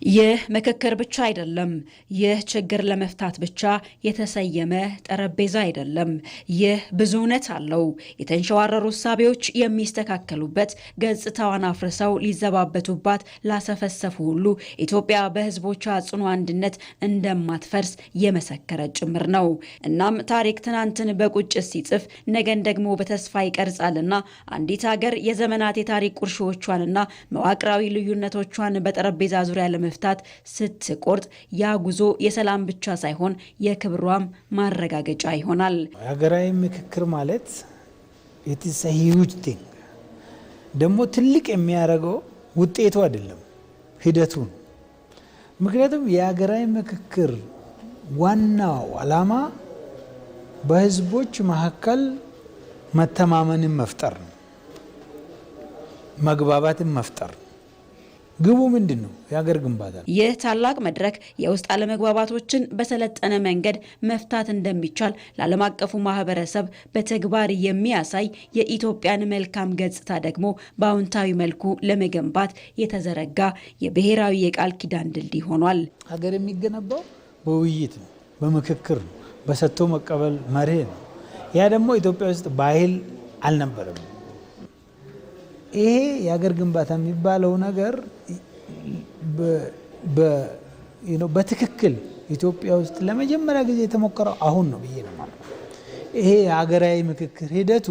ይህ ምክክር ብቻ አይደለም። ይህ ችግር ለመፍታት ብቻ የተሰየመ ጠረጴዛ አይደለም። ይህ ብዙ እውነት አለው። የተንሸዋረሩ እሳቤዎች የሚስተካከሉበት፣ ገጽታዋን አፍርሰው ሊዘባበቱባት ላሰፈሰፉ ሁሉ ኢትዮጵያ በሕዝቦቿ ጽኑ አንድነት እንደማትፈርስ የመሰከረ ጭምር ነው። እናም ታሪክ ትናንትን በቁጭት ሲጽፍ ነገን ደግሞ በተስፋ ይቀርጻልና አንዲት ሀገር የዘመናት የታሪክ ቁርሾቿንና መዋቅራዊ ልዩነቶቿን በጠረጴዛ ዙሪያ ለመፍታት ስትቆርጥ ያ ጉዞ የሰላም ብቻ ሳይሆን የክብሯም ማረጋገጫ ይሆናል። ሀገራዊ ምክክር ማለት it is a huge thing ደግሞ ትልቅ የሚያደርገው ውጤቱ አይደለም ሂደቱ ነው። ምክንያቱም የሀገራዊ ምክክር ዋናው ዓላማ በህዝቦች መካከል መተማመንን መፍጠር ነው፣ መግባባትን መፍጠር ነው። ግቡ ምንድነው? የሀገር ግንባታ። ይህ ታላቅ መድረክ የውስጥ አለመግባባቶችን በሰለጠነ መንገድ መፍታት እንደሚቻል ለዓለም አቀፉ ማህበረሰብ በተግባር የሚያሳይ የኢትዮጵያን መልካም ገጽታ ደግሞ በአዎንታዊ መልኩ ለመገንባት የተዘረጋ የብሔራዊ የቃል ኪዳን ድልድይ ሆኗል። ሀገር የሚገነባው በውይይት ነው፣ በምክክር ነው፣ በሰጥቶ መቀበል መርህ ነው። ያ ደግሞ ኢትዮጵያ ውስጥ ባህል አልነበረም። ይሄ የሀገር ግንባታ የሚባለው ነገር በትክክል ኢትዮጵያ ውስጥ ለመጀመሪያ ጊዜ የተሞከረው አሁን ነው ብዬ ነው ማለት። ይሄ የሀገራዊ ምክክር ሂደቱ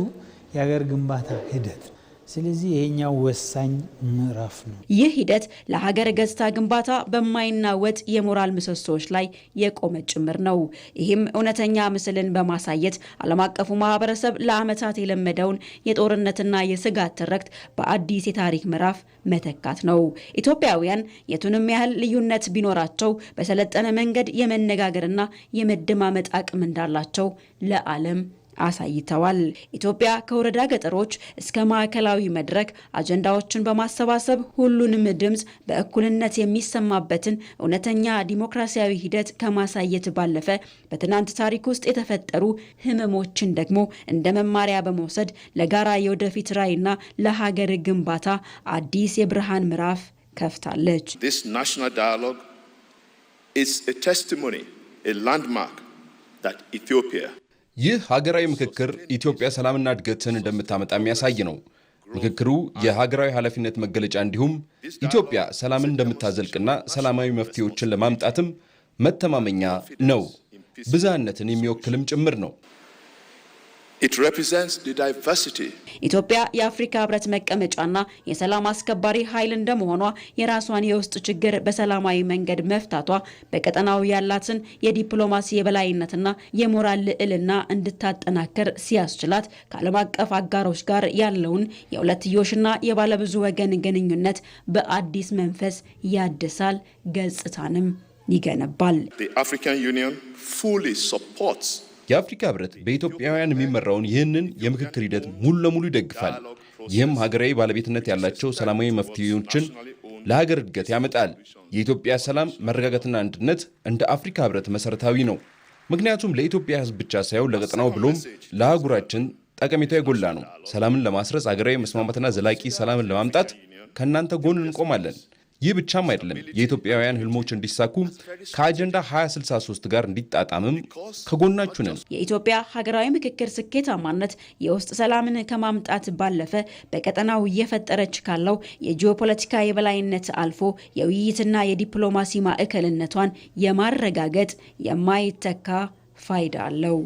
የሀገር ግንባታ ሂደት፣ ስለዚህ ይሄኛው ወሳኝ ምዕራፍ ነው። ይህ ሂደት ለሀገር ገጽታ ግንባታ በማይናወጥ የሞራል ምሰሶዎች ላይ የቆመ ጭምር ነው። ይህም እውነተኛ ምስልን በማሳየት ዓለም አቀፉ ማህበረሰብ ለዓመታት የለመደውን የጦርነትና የስጋት ትርክት በአዲስ የታሪክ ምዕራፍ መተካት ነው። ኢትዮጵያውያን የቱንም ያህል ልዩነት ቢኖራቸው በሰለጠነ መንገድ የመነጋገርና የመደማመጥ አቅም እንዳላቸው ለዓለም አሳይተዋል። ኢትዮጵያ ከወረዳ ገጠሮች እስከ ማዕከላዊ መድረክ አጀንዳዎችን በማሰባሰብ ሁሉንም ድምፅ በእኩልነት የሚሰማበትን እውነተኛ ዲሞክራሲያዊ ሂደት ከማሳየት ባለፈ በትናንት ታሪክ ውስጥ የተፈጠሩ ህመሞችን ደግሞ እንደ መማሪያ በመውሰድ ለጋራ የወደፊት ራዕይና ለሀገር ግንባታ አዲስ የብርሃን ምዕራፍ ከፍታለች። This national dialogue is a testimony, a landmark that Ethiopia ይህ ሀገራዊ ምክክር ኢትዮጵያ ሰላምና እድገትን እንደምታመጣ የሚያሳይ ነው። ምክክሩ የሀገራዊ ኃላፊነት መገለጫ እንዲሁም ኢትዮጵያ ሰላምን እንደምታዘልቅና ሰላማዊ መፍትሄዎችን ለማምጣትም መተማመኛ ነው። ብዝሃነትን የሚወክልም ጭምር ነው። It represents the diversity. ኢትዮጵያ የአፍሪካ ህብረት መቀመጫና የሰላም አስከባሪ ኃይል እንደመሆኗ የራሷን የውስጥ ችግር በሰላማዊ መንገድ መፍታቷ በቀጠናው ያላትን የዲፕሎማሲ የበላይነትና የሞራል ልዕልና እንድታጠናከር ሲያስችላት ከዓለም አቀፍ አጋሮች ጋር ያለውን የሁለትዮሽና የባለብዙ ወገን ግንኙነት በአዲስ መንፈስ ያድሳል፣ ገጽታንም ይገነባል። The African Union fully supports የአፍሪካ ህብረት በኢትዮጵያውያን የሚመራውን ይህንን የምክክር ሂደት ሙሉ ለሙሉ ይደግፋል። ይህም ሀገራዊ ባለቤትነት ያላቸው ሰላማዊ መፍትሄዎችን ለሀገር እድገት ያመጣል። የኢትዮጵያ ሰላም፣ መረጋጋትና አንድነት እንደ አፍሪካ ህብረት መሰረታዊ ነው። ምክንያቱም ለኢትዮጵያ ህዝብ ብቻ ሳይሆን ለቀጠናው ብሎም ለአህጉራችን ጠቀሜታው የጎላ ነው። ሰላምን ለማስረጽ ሀገራዊ መስማማትና ዘላቂ ሰላምን ለማምጣት ከእናንተ ጎን እንቆማለን። ይህ ብቻም አይደለም፣ የኢትዮጵያውያን ህልሞች እንዲሳኩ ከአጀንዳ 2063 ጋር እንዲጣጣምም ከጎናችሁ ነን። የኢትዮጵያ ሀገራዊ ምክክር ስኬታማነት የውስጥ ሰላምን ከማምጣት ባለፈ በቀጠናው እየፈጠረች ካለው የጂኦፖለቲካ የበላይነት አልፎ የውይይትና የዲፕሎማሲ ማዕከልነቷን የማረጋገጥ የማይተካ ፋይዳ አለው።